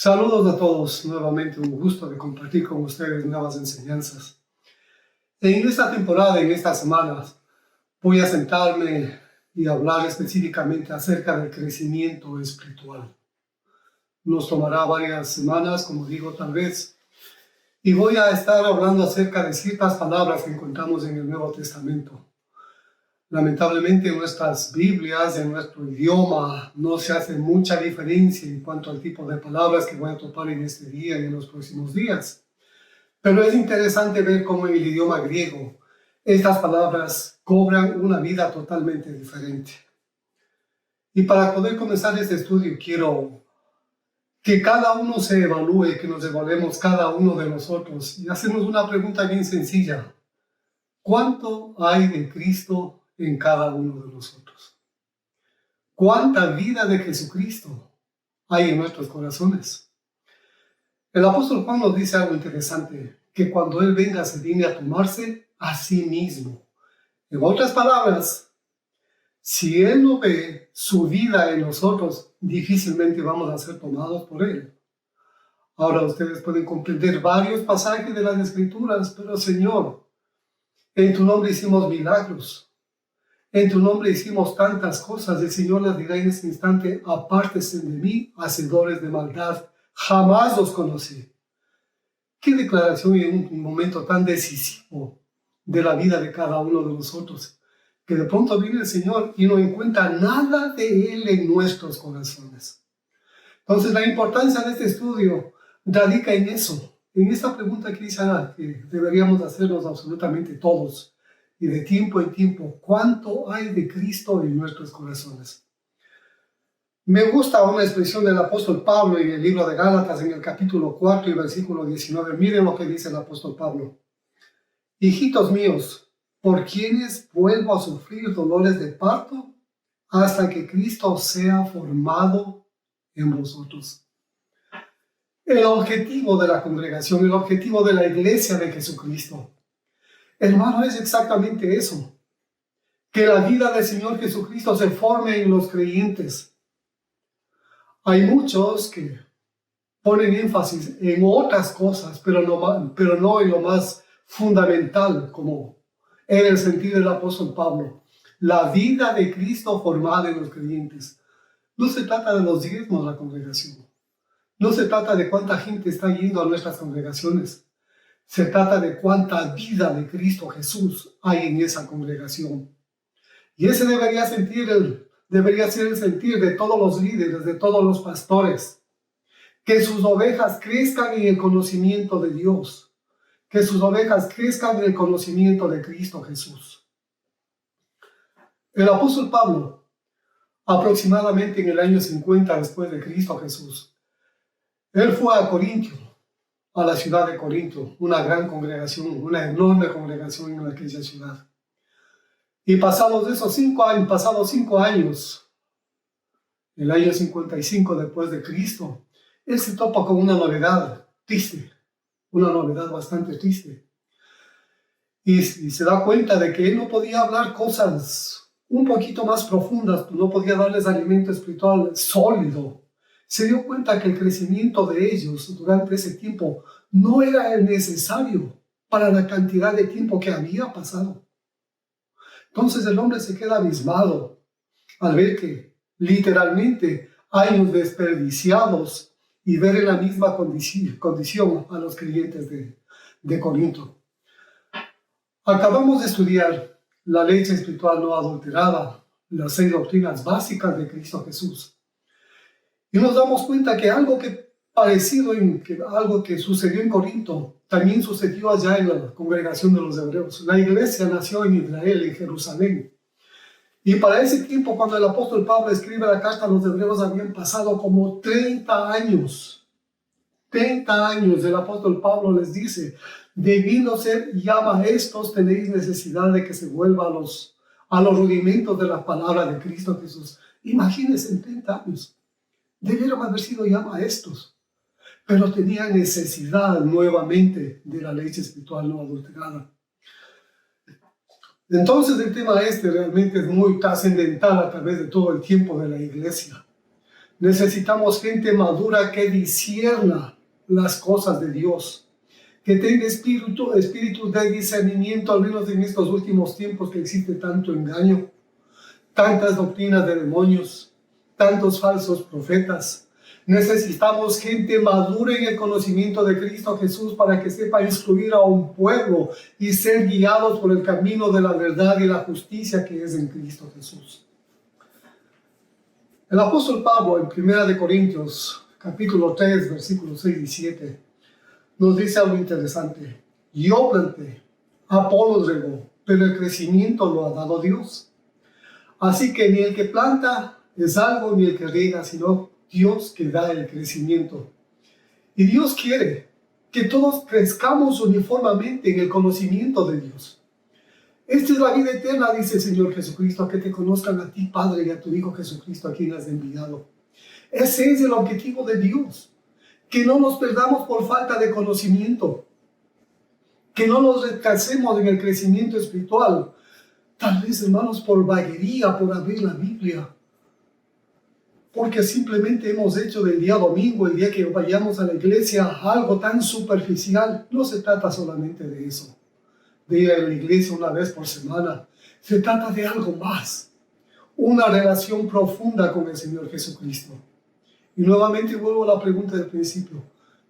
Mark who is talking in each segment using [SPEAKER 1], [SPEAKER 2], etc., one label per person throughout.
[SPEAKER 1] Saludos a todos, nuevamente un gusto de compartir con ustedes nuevas enseñanzas. En esta temporada, en estas semanas, voy a sentarme y hablar específicamente acerca del crecimiento espiritual. Nos tomará varias semanas, como digo, tal vez, y voy a estar hablando acerca de ciertas palabras que encontramos en el Nuevo Testamento. Lamentablemente en nuestras Biblias, en nuestro idioma, no se hace mucha diferencia en cuanto al tipo de palabras que voy a topar en este día y en los próximos días. Pero es interesante ver cómo en el idioma griego estas palabras cobran una vida totalmente diferente. Y para poder comenzar este estudio quiero que cada uno se evalúe, que nos evaluemos cada uno de nosotros y hacernos una pregunta bien sencilla. ¿Cuánto hay de Cristo en cada uno de nosotros? ¿Cuánta vida de Jesucristo hay en nuestros corazones? El apóstol Juan nos dice algo interesante, que cuando Él venga se viene a tomarse a sí mismo. En otras palabras, si Él no ve su vida en nosotros, difícilmente vamos a ser tomados por Él. Ahora ustedes pueden comprender varios pasajes de las Escrituras, pero Señor, en tu nombre hicimos milagros. En tu nombre hicimos tantas cosas. El Señor les dirá en ese instante: apártense de mí, hacedores de maldad. Jamás los conocí. Qué declaración en un momento tan decisivo de la vida de cada uno de nosotros. Que de pronto viene el Señor y no encuentra nada de Él en nuestros corazones. Entonces la importancia de este estudio radica en eso. En esta pregunta que deberíamos hacernos absolutamente todos. Y de tiempo en tiempo, ¿cuánto hay de Cristo en nuestros corazones? Me gusta una expresión del apóstol Pablo en el libro de Gálatas, en el capítulo 4 y versículo 19. Miren lo que dice el apóstol Pablo. Hijitos míos, por quienes vuelvo a sufrir dolores de parto, hasta que Cristo sea formado en vosotros. El objetivo de la congregación, el objetivo de la iglesia de Jesucristo, hermano, es exactamente eso. Que la vida del Señor Jesucristo se forme en los creyentes. Hay muchos que ponen énfasis en otras cosas, pero no en lo más fundamental, como era el sentido del apóstol Pablo. La vida de Cristo formada en los creyentes. No se trata de los diezmos de la congregación. No se trata de cuánta gente está yendo a nuestras congregaciones. Se trata de cuánta vida de Cristo Jesús hay en esa congregación. Y ese debería ser el sentir de todos los líderes, de todos los pastores. Que sus ovejas crezcan en el conocimiento de Dios. Que sus ovejas crezcan en el conocimiento de Cristo Jesús. El apóstol Pablo, aproximadamente en el año 50 después de Cristo Jesús, él fue a Corintio, a la ciudad de Corinto, una gran congregación, una enorme congregación en aquella ciudad. Y pasados 5 años, el año 55 después de Cristo, él se topa con una novedad triste, una novedad bastante triste. Y se da cuenta de que él no podía hablar cosas un poquito más profundas, no podía darles alimento espiritual sólido. Se dio cuenta que el crecimiento de ellos durante ese tiempo no era el necesario para la cantidad de tiempo que había pasado. Entonces el hombre se queda abismado al ver que literalmente años desperdiciados y ver en la misma condición a los creyentes de Corinto. Acabamos de estudiar la leche espiritual no adulterada, las 6 doctrinas básicas de Cristo Jesús. Y nos damos cuenta que algo que sucedió en Corinto también sucedió allá en la congregación de los hebreos. La iglesia nació en Israel, en Jerusalén. Y para ese tiempo, cuando el apóstol Pablo escribe la carta a los hebreos, habían pasado como 30 años. 30 años, el apóstol Pablo les dice: debiendo ser ya maestros, tenéis necesidad de que se vuelva a los rudimentos de la palabra de Cristo Jesús. Imagínense, en 30 años. Debieron haber sido ya maestros, pero tenían necesidad nuevamente de la leche espiritual no adulterada. Entonces el tema realmente es muy trascendental a través de todo el tiempo de la iglesia. Necesitamos gente madura que discierna las cosas de Dios, que tenga espíritu de discernimiento, al menos en estos últimos tiempos que existe tanto engaño, tantas doctrinas de demonios, tantos falsos profetas. Necesitamos gente madura en el conocimiento de Cristo Jesús para que sepa instruir a un pueblo y ser guiados por el camino de la verdad y la justicia que es en Cristo Jesús. El apóstol Pablo en 1 Corintios capítulo 3, versículos 6 y 7 nos dice algo interesante. Yo planté, Apolos regó, pero el crecimiento lo ha dado Dios. Así que ni el que planta es algo ni el que riega, sino Dios que da el crecimiento. Y Dios quiere que todos crezcamos uniformemente en el conocimiento de Dios. Esta es la vida eterna, dice el Señor Jesucristo, que te conozcan a ti, Padre, y a tu Hijo Jesucristo, a quien has enviado. Ese es el objetivo de Dios, que no nos perdamos por falta de conocimiento, que no nos retrasemos en el crecimiento espiritual, tal vez, hermanos, por vaguería, por abrir la Biblia, porque simplemente hemos hecho del día domingo, el día que vayamos a la iglesia, algo tan superficial. No se trata solamente de eso, de ir a la iglesia una vez por semana. Se trata de algo más, una relación profunda con el Señor Jesucristo. Y nuevamente vuelvo a la pregunta del principio: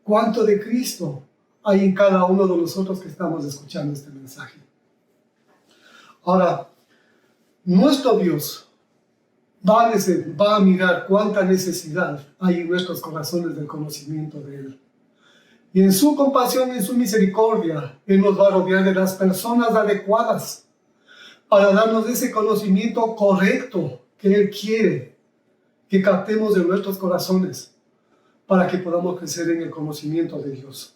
[SPEAKER 1] ¿cuánto de Cristo hay en cada uno de nosotros que estamos escuchando este mensaje? Ahora, nuestro Dios va a mirar cuánta necesidad hay en nuestros corazones del conocimiento de Él. Y en su compasión, en su misericordia, Él nos va a rodear de las personas adecuadas para darnos ese conocimiento correcto que Él quiere que captemos en nuestros corazones para que podamos crecer en el conocimiento de Dios.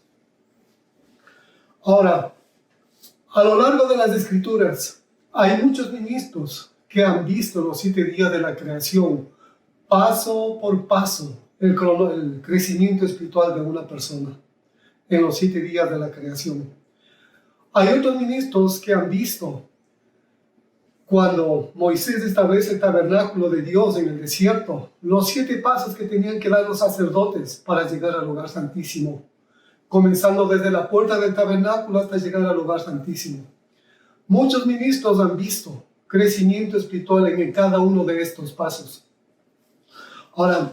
[SPEAKER 1] Ahora, a lo largo de las Escrituras, hay muchos ministros que han visto los 7 días de la creación, paso por paso, el crecimiento espiritual de una persona en los 7 días de la creación. Hay otros ministros que han visto cuando Moisés establece el tabernáculo de Dios en el desierto, los 7 pasos que tenían que dar los sacerdotes para llegar al lugar santísimo, comenzando desde la puerta del tabernáculo hasta llegar al lugar santísimo. Muchos ministros han visto crecimiento espiritual en cada uno de estos pasos. Ahora,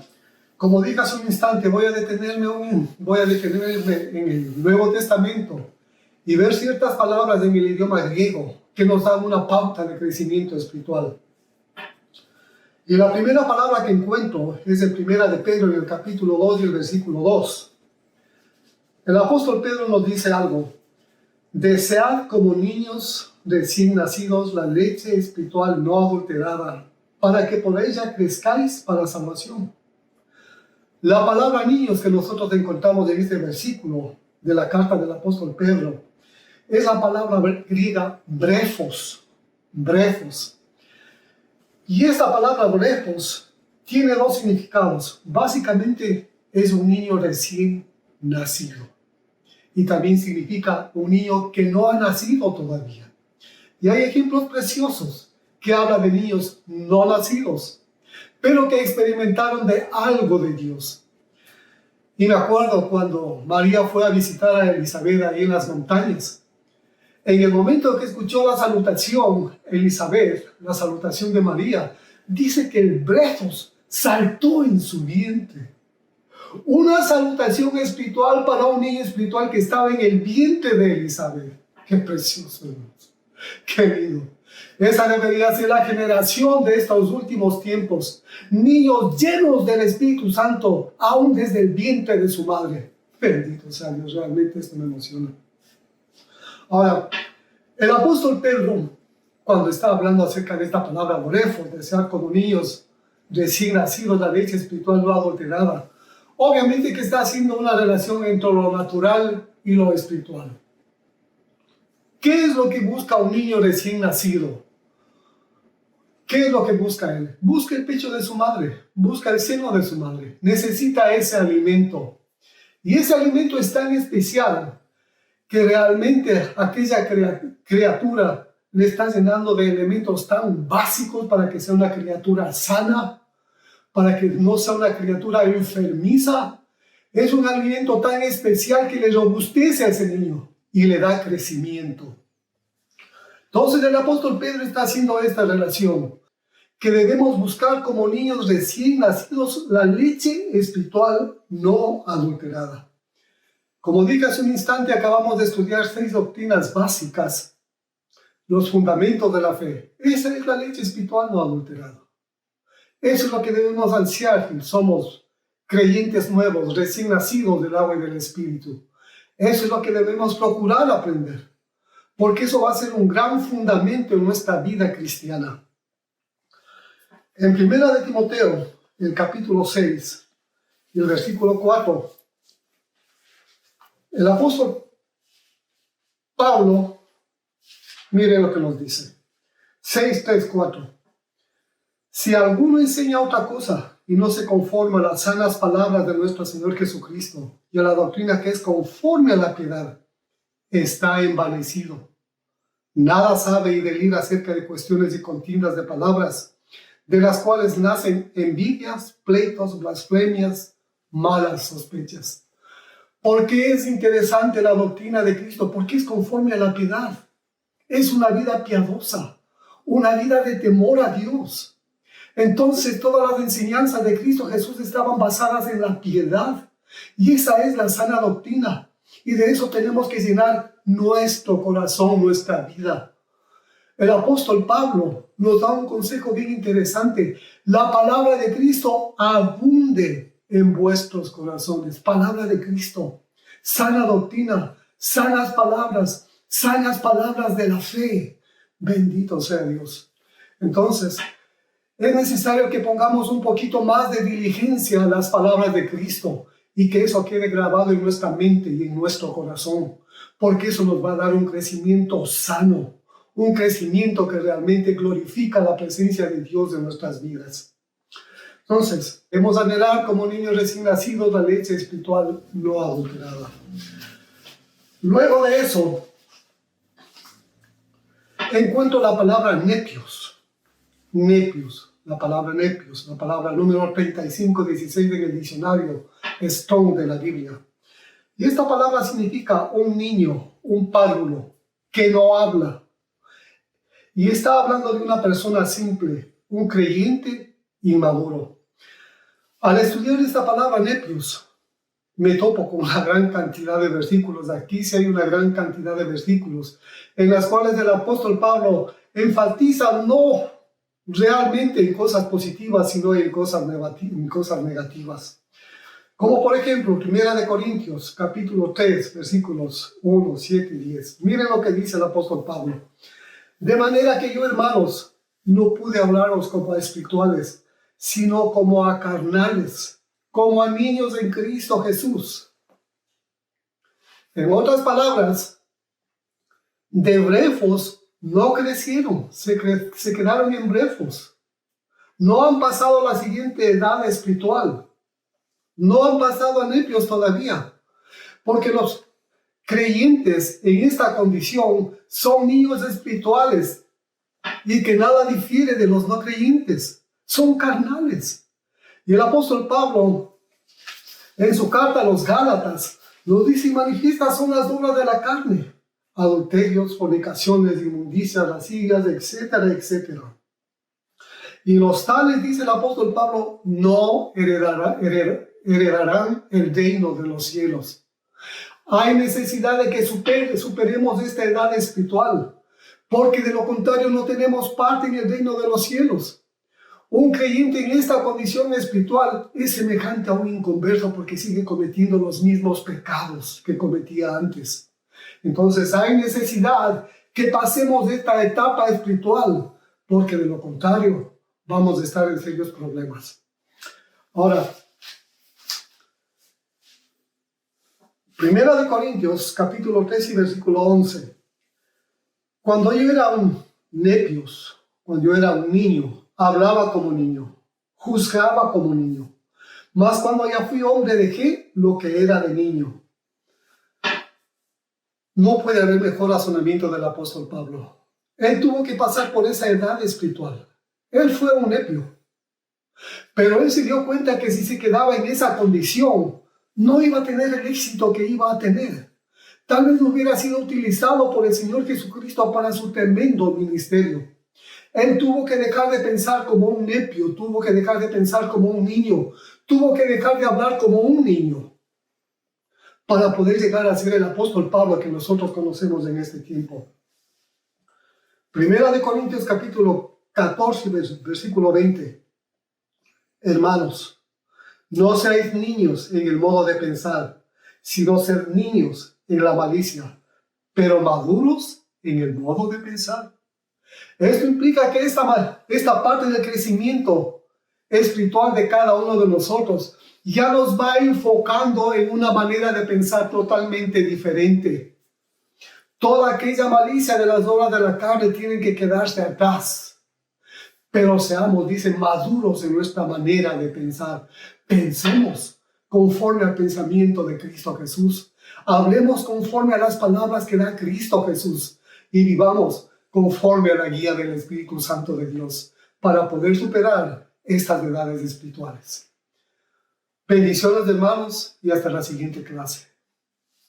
[SPEAKER 1] como dije hace un instante, voy a detenerme en el Nuevo Testamento y ver ciertas palabras en el idioma griego que nos dan una pauta de crecimiento espiritual. Y la primera palabra que encuentro es en 1 de Pedro, en el capítulo 2 y el versículo 2. El apóstol Pedro nos dice algo: desead como niños recién nacidos la leche espiritual no adulterada, para que por ella crezcáis para salvación. La palabra niños que nosotros encontramos en este versículo de la carta del apóstol Pedro es la palabra griega brefos. Y esta palabra brefos tiene 2 significados. Básicamente es un niño recién nacido. Y también significa un niño que no ha nacido todavía. Y hay ejemplos preciosos que hablan de niños no nacidos, pero que experimentaron de algo de Dios. Y me acuerdo cuando María fue a visitar a Elizabeth ahí en las montañas. En el momento que escuchó la salutación, Elizabeth, la salutación de María, dice que el brefos saltó en su vientre. Una salutación espiritual para un niño espiritual que estaba en el vientre de Elizabeth. Qué precioso, hermanos. Qué lindo. Esa debería ser la generación de estos últimos tiempos. Niños llenos del Espíritu Santo, aún desde el vientre de su madre. Bendito sea Dios, realmente esto me emociona. Ahora, el apóstol Pedro, cuando está hablando acerca de esta palabra brefos, desear como niños recién nacidos la leche espiritual no adulterada, obviamente que está haciendo una relación entre lo natural y lo espiritual. ¿Qué es lo que busca un niño recién nacido? ¿Qué es lo que busca él? Busca el pecho de su madre, busca el seno de su madre. Necesita ese alimento. Y ese alimento es tan especial que realmente aquella criatura le está llenando de elementos tan básicos para que sea una criatura sana, para que no sea una criatura enfermiza. Es un alimento tan especial que le robustece a ese niño y le da crecimiento. Entonces el apóstol Pedro está haciendo esta relación, que debemos buscar como niños recién nacidos la leche espiritual no adulterada. Como dije hace un instante, acabamos de estudiar 6 doctrinas básicas, los fundamentos de la fe. Esa es la leche espiritual no adulterada. Eso es lo que debemos ansiar si somos creyentes nuevos, recién nacidos del agua y del Espíritu. Eso es lo que debemos procurar aprender, porque eso va a ser un gran fundamento en nuestra vida cristiana. En 1 de Timoteo, el capítulo 6, y el versículo 4, el apóstol Pablo, mire lo que nos dice. 6, 3, 4. Si alguno enseña otra cosa y no se conforma a las sanas palabras de nuestro Señor Jesucristo y a la doctrina que es conforme a la piedad, está envanecido. Nada sabe y delira acerca de cuestiones y contiendas de palabras, de las cuales nacen envidias, pleitos, blasfemias, malas sospechas. ¿Por qué es interesante la doctrina de Cristo? Porque es conforme a la piedad. Es una vida piadosa, una vida de temor a Dios. Entonces todas las enseñanzas de Cristo Jesús estaban basadas en la piedad. Y esa es la sana doctrina. Y de eso tenemos que llenar nuestro corazón, nuestra vida. El apóstol Pablo nos da un consejo bien interesante. La palabra de Cristo abunde en vuestros corazones. Palabra de Cristo. Sana doctrina, sanas palabras de la fe. Bendito sea Dios. Entonces, es necesario que pongamos un poquito más de diligencia a las palabras de Cristo y que eso quede grabado en nuestra mente y en nuestro corazón, porque eso nos va a dar un crecimiento sano, un crecimiento que realmente glorifica la presencia de Dios en nuestras vidas. Entonces, debemos anhelar como niños recién nacidos la leche espiritual no adulterada. Luego de eso, encuentro la palabra nepios. Nepios, la palabra nepios, la palabra número 3516 en el diccionario Strong de la Biblia. Y esta palabra significa un niño, un párvulo, que no habla. Y está hablando de una persona simple, un creyente inmaduro. Al estudiar esta palabra nepios, me topo con una gran cantidad de versículos. Aquí sí hay una gran cantidad de versículos en las cuales el apóstol Pablo enfatiza no realmente en cosas positivas, sino en cosas negativas. Como por ejemplo, 1 Corintios, capítulo 3, versículos 1, 7 y 10. Miren lo que dice el apóstol Pablo. De manera que yo, hermanos, no pude hablaros como a espirituales, sino como a carnales, como a niños en Cristo Jesús. En otras palabras, de brefos no crecieron, se quedaron en brefos. No han pasado a la siguiente edad espiritual. No han pasado a nepios todavía. Porque los creyentes en esta condición son niños espirituales y que nada difiere de los no creyentes. Son carnales. Y el apóstol Pablo, en su carta a los Gálatas, nos dice: manifiestas son las obras de la carne: adulterios, fornicaciones, inmundicias, lascivias, etcétera, etcétera. Y los tales, dice el apóstol Pablo, no heredarán el reino de los cielos. Hay necesidad de que superemos esta edad espiritual, porque de lo contrario no tenemos parte en el reino de los cielos. Un creyente en esta condición espiritual es semejante a un inconverso porque sigue cometiendo los mismos pecados que cometía antes. Entonces hay necesidad que pasemos de esta etapa espiritual, porque de lo contrario vamos a estar en serios problemas. Ahora, 1 Corintios, capítulo 3 y versículo 11. Cuando yo era un nepios, cuando yo era un niño, hablaba como niño, juzgaba como niño. Mas cuando ya fui hombre, dejé lo que era de niño. No puede haber mejor razonamiento del apóstol Pablo. Él tuvo que pasar por esa edad espiritual. Él fue un nepio. Pero él se dio cuenta que si se quedaba en esa condición, no iba a tener el éxito que iba a tener. Tal vez no hubiera sido utilizado por el Señor Jesucristo para su tremendo ministerio. Él tuvo que dejar de pensar como un nepio, tuvo que dejar de pensar como un niño, tuvo que dejar de hablar como un niño para poder llegar a ser el apóstol Pablo que nosotros conocemos en este tiempo. Primera de Corintios capítulo 14, versículo 20. Hermanos, no seáis niños en el modo de pensar, sino ser niños en la malicia, pero maduros en el modo de pensar. Esto implica que esta parte del crecimiento espiritual de cada uno de nosotros ya nos va enfocando en una manera de pensar totalmente diferente. Toda aquella malicia de las obras de la carne tienen que quedarse atrás. Pero seamos, dicen, maduros en nuestra manera de pensar. Pensemos conforme al pensamiento de Cristo Jesús. Hablemos conforme a las palabras que da Cristo Jesús. Y vivamos conforme a la guía del Espíritu Santo de Dios para poder superar estas verdades espirituales. Bendiciones, hermanos, y hasta la siguiente clase.